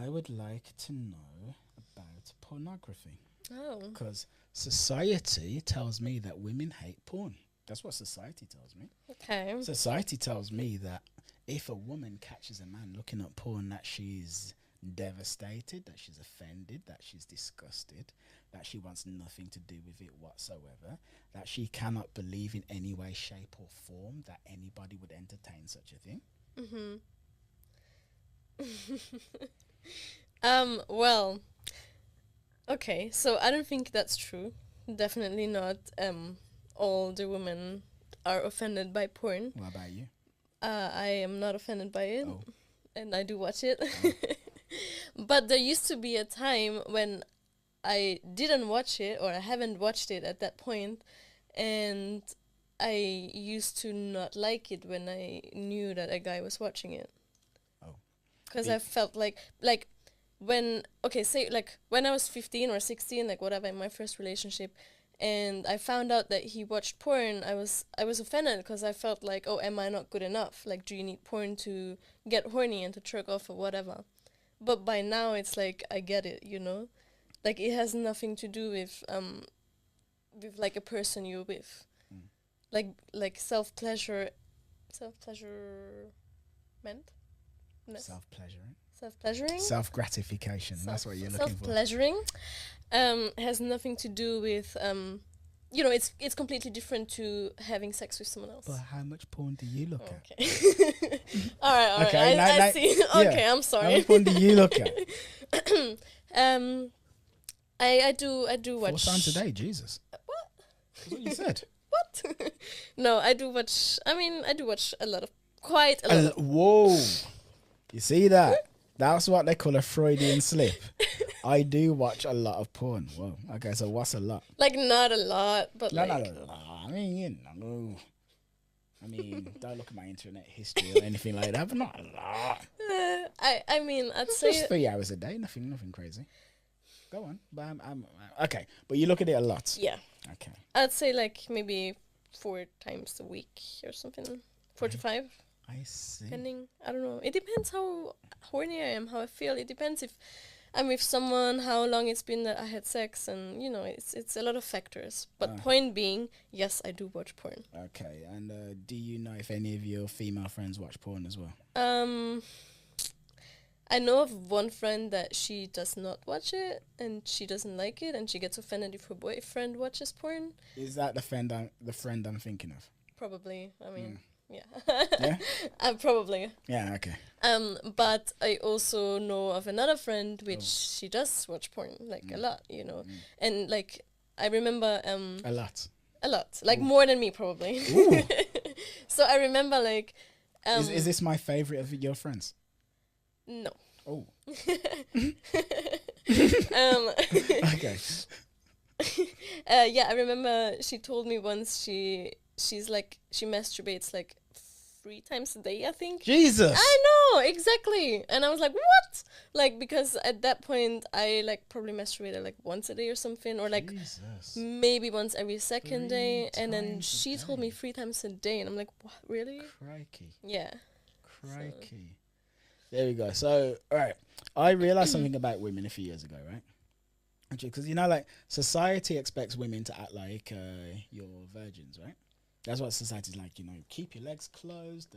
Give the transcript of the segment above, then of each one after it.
I would like to know about pornography. Oh. Because society tells me that women hate porn. That's what society tells me. Okay. Society tells me that if a woman catches a man looking at porn, that she's devastated, that she's offended, that she's disgusted, that she wants nothing to do with it whatsoever, that she cannot believe in any way, shape, or form that anybody would entertain such a thing. Well, okay, so I don't think that's true. Definitely not. All the women are offended by porn. What about you? I am not offended by it, Oh. and I do watch it. Oh. But there used to be a time when I didn't watch it, or I haven't watched it at that point, and I used to not like it when I knew that a guy was watching it. Oh. Because I felt like when, okay, say like when I was 15 or 16, like whatever, in my first relationship, and I found out that he watched porn, I was offended because I felt like, oh, am I not good enough? Like, do you need porn to get horny and to jerk off or whatever? But by now it's like I get it, you know? Like it has nothing to do with like a person you're with. Like self-pleasure meant? Self-pleasuring. Self-pleasuring? Self-gratification. That's what you're looking for. Self-pleasuring has nothing to do with you know, it's completely different to having sex with someone else. But how much porn do you look at? Okay. all right. Okay, I see. Okay, I'm How sorry. much porn do you look at? I do 4 watch times a day, Jesus. What? That's what you said. What? No, I do watch. I mean, I do watch quite a lot. Whoa. You see that? That's what they call a Freudian slip. I do watch a lot of porn. Whoa. Okay, so what's a lot? Like not a lot, but No, like no. I mean, you know. I mean, don't look at my internet history or anything like that, but not a lot. I mean, I'd Just say 3 hours a day, nothing crazy. Go on, but I'm okay. But you look at it a lot. yeah. Okay. I'd say like maybe 4 times a week or something. 4 to 5. I see. Depending, I don't know. It depends how horny I am, how I feel. It depends if I'm with someone, how long it's been that I had sex, and you know, it's a lot of factors. But point being, yes, I do watch porn. Okay, and do you know if any of your female friends watch porn as well? I know of one friend that she does not watch it, and she doesn't like it, and she gets offended if her boyfriend watches porn. Is that the friend I'm thinking of? Probably. I mean, yeah. Yeah? Probably. Yeah, okay. But I also know of another friend which she does watch porn, like a lot, you know. And like I remember A lot. like more than me probably. So I remember like Is this my favorite of your friends? no. Oh. Okay. Yeah, I remember she told me once she's like she masturbates like 3 times a day, I think. Jesus. I know, exactly. And I was like, what? Like, because at that point I like probably masturbated like once a day or something, or like Jesus. maybe once every second 3 day. And then times a she told me day. 3 times a day, and I'm like, what, really? Crikey. Yeah. Crikey. There we go. So, all right. I realized something about women a few years ago, right? Actually, because, you know, like, society expects women to act like you're virgins, right? That's what society's like, you know, keep your legs closed,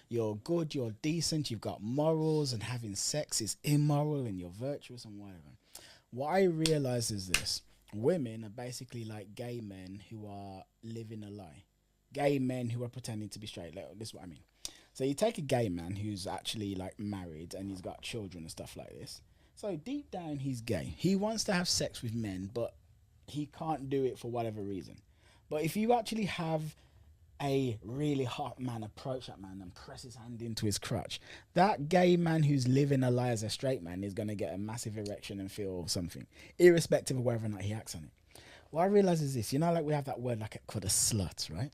you're good, you're decent, you've got morals, and having sex is immoral, and you're virtuous and whatever. What I realize is this. Women are basically like gay men who are living a lie. Gay men who are pretending to be straight. Like, this is what I mean. So you take a gay man who's actually like married and he's got children and stuff like this. So deep down he's gay. He wants to have sex with men, but he can't do it for whatever reason. But if you actually have a really hot man approach that man and press his hand into his crotch, that gay man who's living a lie as a straight man is going to get a massive erection and feel something, irrespective of whether or not he acts on it. What I realize is this, you know, like we have that word like called a slut, right?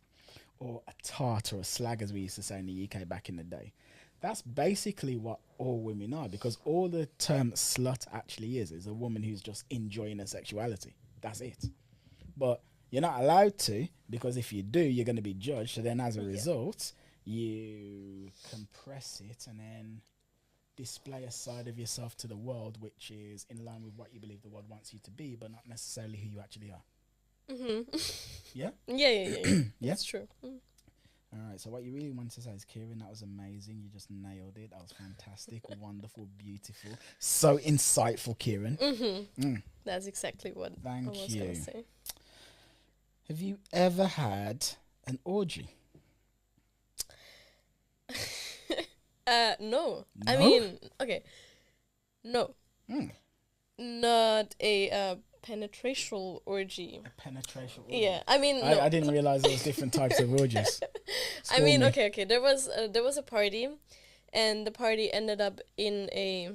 Or a tart or a slag, as we used to say in the UK back in the day. That's basically what all women are, because all the term slut actually is a woman who's just enjoying her sexuality. That's it. But you're not allowed to, because if you do, you're going to be judged. So then as a result, you compress it and then display a side of yourself to the world which is in line with what you believe the world wants you to be, but not necessarily who you actually are. Yeah? Yeah. That's true. All right, so what you really wanted to say is, Kieran, that was amazing. You just nailed it. That was fantastic, wonderful, beautiful. So insightful, Kieran. That's exactly what I was going to say. Have you ever had an orgy? No. I mean, okay. No. Not a penetration orgy. A penetration orgy? Yeah, I mean, no. I didn't realize there was different types of orgies. I mean, okay. There was a party, and the party ended up in a,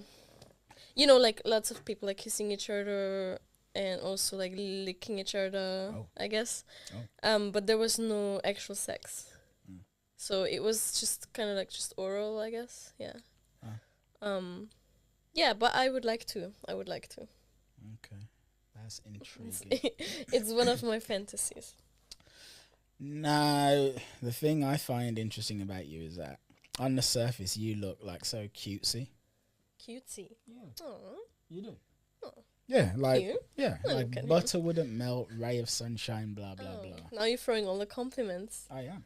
like lots of people like kissing each other and also like licking each other. I guess. But there was no actual sex. So it was just kind of like just oral, I guess. Yeah. Yeah, but I would like to. Okay. That's intriguing. It's one of my fantasies. Now, the thing I find interesting about you is that on the surface you look like so cutesy. Cutesy? Yeah. Aww. You do. Oh. Yeah, like Cute? like butter wouldn't melt, ray of sunshine, blah blah blah. Now you're throwing all the compliments. I am.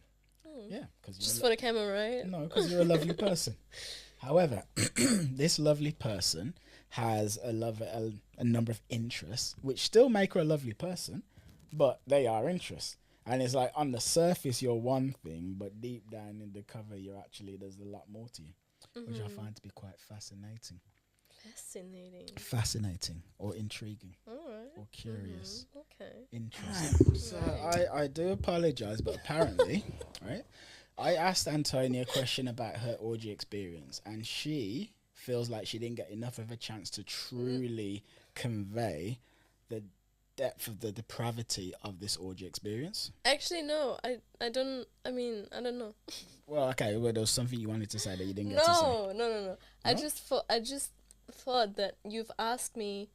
Yeah, because just for the camera, right? No, because you're a lovely person. However, this lovely person has a number of interests, which still make her a lovely person, but they are interests. And it's like on the surface you're one thing, but deep down in the cover there's a lot more to you, which I find to be quite fascinating. Fascinating or intriguing. All right. Or curious. Okay. Interesting. So I do apologize, but apparently, right, I asked Antonia a question about her orgy experience, and she feels like she didn't get enough of a chance to truly convey the depth of the depravity of this orgy experience. Actually, no, I don't know. Well, okay, well, there was something you wanted to say that you didn't get to say. No. I just thought that you've asked me,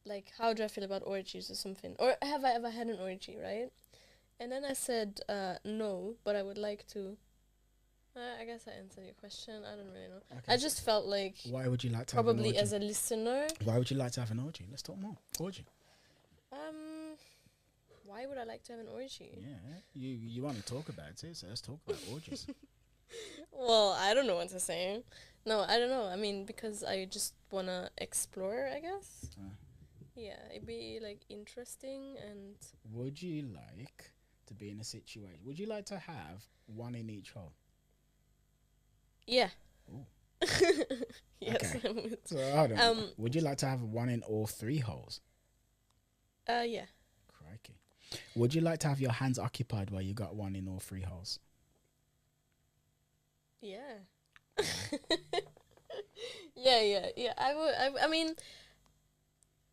like, how do I feel about orgies or something, or have I ever had an orgy, right? And then I said no, but I would like to. I guess I answered your question. I don't really know. Okay. I just felt like, why would you like to have an orgy? Probably as a listener. Why would you like to have an orgy? Let's talk more. Orgy. Why would I like to have an orgy? Yeah, you want to talk about it, so let's talk about orgies. Well, I don't know what to say. No, I don't know. I mean, because I just want to explore, I guess. Yeah, it'd be, like, interesting and... Would you like to be in a situation... Would you like to have one in each hole? Yeah. Yes. Okay. So, hold on. Would you like to have one in all three holes? Yeah. Crikey. Would you like to have your hands occupied while you got one in all three holes? Yeah. Yeah. I mean,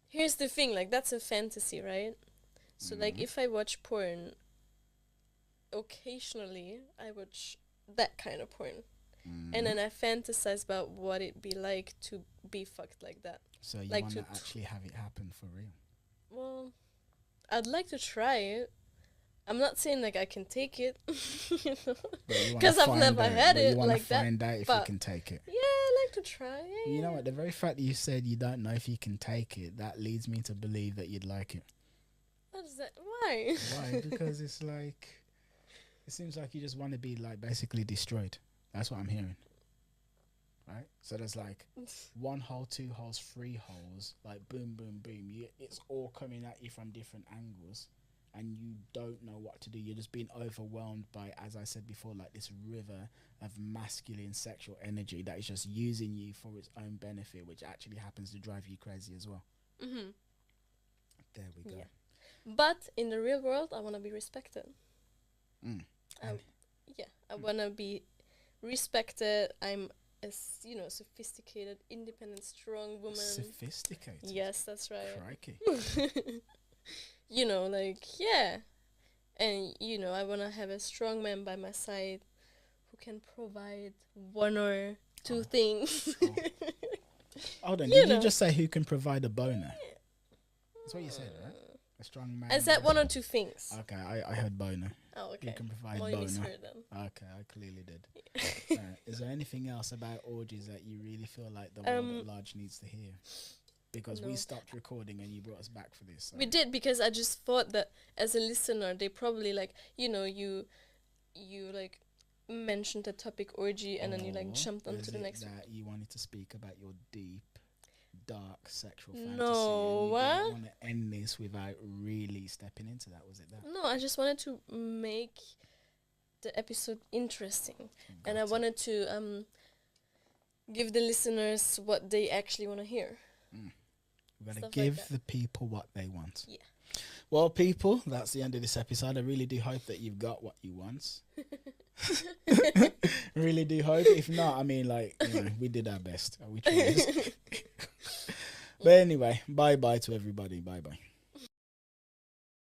here's the thing, like, that's a fantasy, right? So, like, if I watch porn, occasionally I watch that kind of porn. And then I fantasize about what it'd be like to be fucked like that. So you want to actually have it happen for real? Well, I'd like to try it. I'm not saying, like, I can take it, because I've never had it like that. You want to find out if you can take it. Yeah, I like to try. Yeah, you know what? The very fact that you said you don't know if you can take it, that leads me to believe that you'd like it. What is that? Why? Why? Because it's like, it seems like you just want to be, like, basically destroyed. That's what I'm hearing. Right? So there's like 1 hole, 2 holes, 3 holes, like boom, boom, boom. It's all coming at you from different angles, and you don't know what to do. You're just being overwhelmed by, as I said before, like this river of masculine sexual energy that is just using you for its own benefit, which actually happens to drive you crazy as well. There we go. Yeah. But in the real world, I want to be respected. I want to be respected. I'm a sophisticated, independent, strong woman. Sophisticated? Yes, that's right. Crikey. Yeah. And, I want to have a strong man by my side who can provide 1 or 2 things. Hold on, did you just say who can provide a boner? That's what you said, right? A strong man. I said one or two things. Okay, I heard boner. Oh, okay. You can provide Well, you boner. misheard then. Okay, I clearly did. Is there anything else about orgies that you really feel like the world at large needs to hear? Because we stopped recording and you brought us back for this. So. We did, because I just thought that as a listener, they probably like, you know, you like mentioned the topic orgy and then you like jumped onto the next one. That you wanted to speak about your deep, dark sexual fantasy. No, and what? you didn't want to end this without really stepping into that. Was it that? No, I just wanted to make the episode interesting, and I wanted to give the listeners what they actually want to hear. We're going to give the people what they want. Yeah. Well, people, that's the end of this episode. I really do hope that you've got what you want. Really do hope. If not, I mean, like, you know, we did our best. We tried. But anyway, bye-bye to everybody. Bye-bye.